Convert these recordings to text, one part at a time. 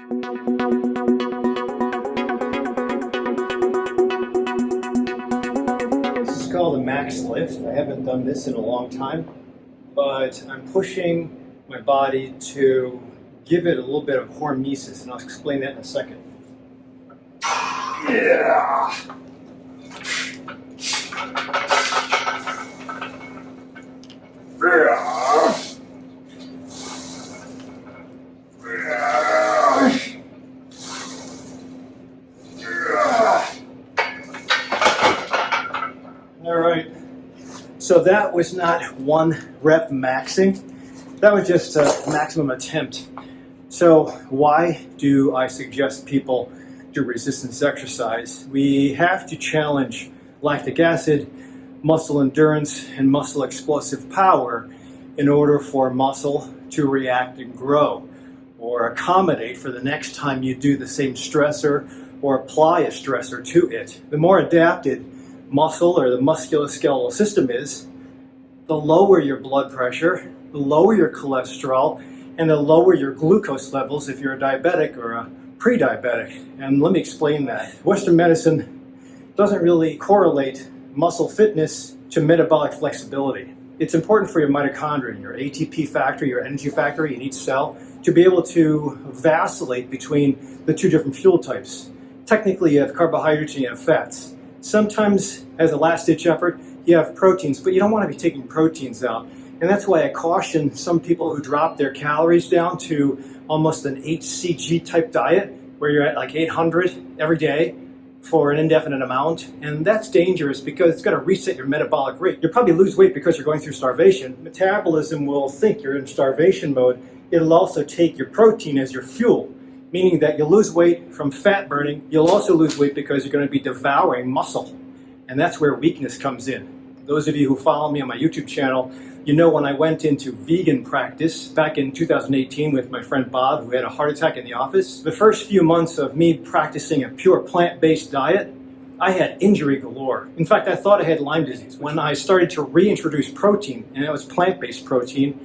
This is called a max lift. I haven't done this in a long time, but I'm pushing my body to give it a little bit of hormesis, and I'll explain that in a second. Yeah! All right, so that was not 1 rep maxing. That was just a maximum attempt. So why do I suggest people do resistance exercise? We have to challenge lactic acid, muscle endurance, and muscle explosive power in order for muscle to react and grow or accommodate for the next time you do the same stressor or apply a stressor to it. The more adapted muscle or the musculoskeletal system is, the lower your blood pressure, the lower your cholesterol, and the lower your glucose levels if you're a diabetic or a pre-diabetic. And let me explain that. Western medicine doesn't really correlate muscle fitness to metabolic flexibility. It's important for your mitochondria, your ATP factor, your energy factor in each cell, to be able to vacillate between the 2 different fuel types. Technically, you have carbohydrates and you have fats. Sometimes, as a last-ditch effort, you have proteins, but you don't want to be taking proteins out. And that's why I caution some people who drop their calories down to almost an HCG type diet, where you're at like 800 every day for an indefinite amount. And that's dangerous because it's going to reset your metabolic rate. You'll probably lose weight because you're going through starvation. Metabolism will think you're in starvation mode. It'll also take your protein as your fuel, meaning that you'll lose weight from fat burning. You'll also lose weight because you're going to be devouring muscle. And that's where weakness comes in. Those of you who follow me on my YouTube channel, you know when I went into vegan practice back in 2018 with my friend Bob, who had a heart attack in the office. The first few months of me practicing a pure plant-based diet, I had injury galore. In fact, I thought I had Lyme disease. When I started to reintroduce protein, and it was plant-based protein,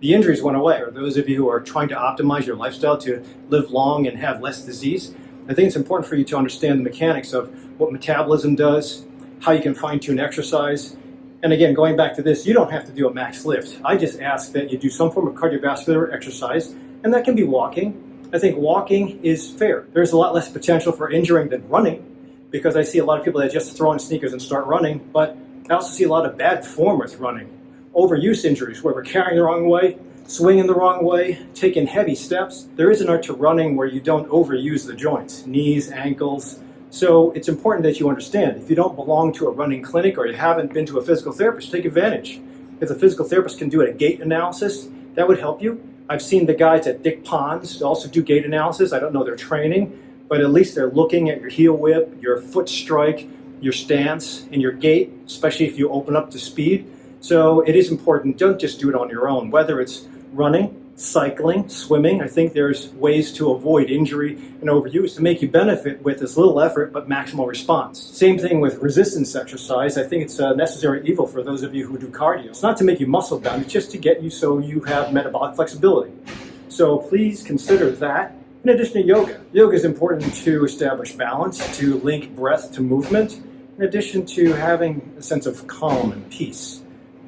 the injuries went away. For those of you who are trying to optimize your lifestyle to live long and have less disease, I think it's important for you to understand the mechanics of what metabolism does, how you can fine-tune exercise. And again, going back to this, you don't have to do a max lift. I just ask that you do some form of cardiovascular exercise, and that can be walking. I think walking is fair. There's a lot less potential for injuring than running, because I see a lot of people that just throw on sneakers and start running, but I also see a lot of bad form with running. Overuse injuries, where we're carrying the wrong way, swinging the wrong way, taking heavy steps. There is an art to running where you don't overuse the joints, knees, ankles. So it's important that you understand, if you don't belong to a running clinic or you haven't been to a physical therapist, take advantage. If the physical therapist can do a gait analysis, that would help you. I've seen the guys at Dick Ponds also do gait analysis. I don't know their training, but at least they're looking at your heel whip, your foot strike, your stance, and your gait, especially if you open up to speed. So it is important, don't just do it on your own, whether it's running, cycling, swimming. I think there's ways to avoid injury and overuse to make you benefit with as little effort but maximal response. Same thing with resistance exercise. I think it's a necessary evil for those of you who do cardio. It's not to make you muscle bound, it's just to get you so you have metabolic flexibility. So please consider that. In addition to yoga. Yoga is important to establish balance, to link breath to movement, in addition to having a sense of calm and peace.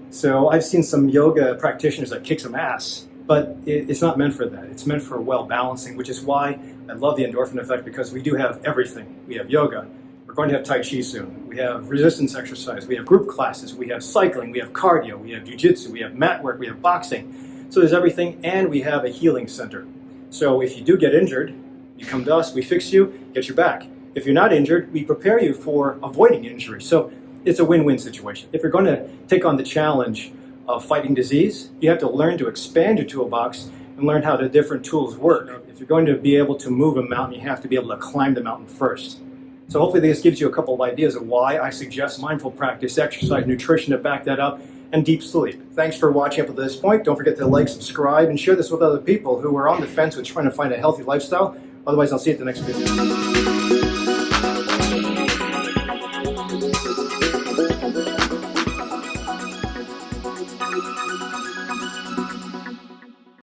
So I've seen some yoga practitioners that kick some ass, but it's not meant for that. It's meant for well balancing, which is why I love the endorphin effect, because we do have everything. We have yoga. We're going to have Tai Chi soon. We have resistance exercise. We have group classes. We have cycling. We have cardio. We have jiu-jitsu. We have mat work. We have boxing. So there's everything, and we have a healing center. So if you do get injured, you come to us, we fix you, get you back. If you're not injured, we prepare you for avoiding injury. So it's a win-win situation. If you're going to take on the challenge of fighting disease, you have to learn to expand your toolbox and learn how the different tools work. If you're going to be able to move a mountain, you have to be able to climb the mountain first. So hopefully this gives you a couple of ideas of why I suggest mindful practice, exercise, nutrition to back that up, and deep sleep. Thanks for watching up to this point. Don't forget to like, subscribe, and share this with other people who are on the fence with trying to find a healthy lifestyle. Otherwise, I'll see you at the next video.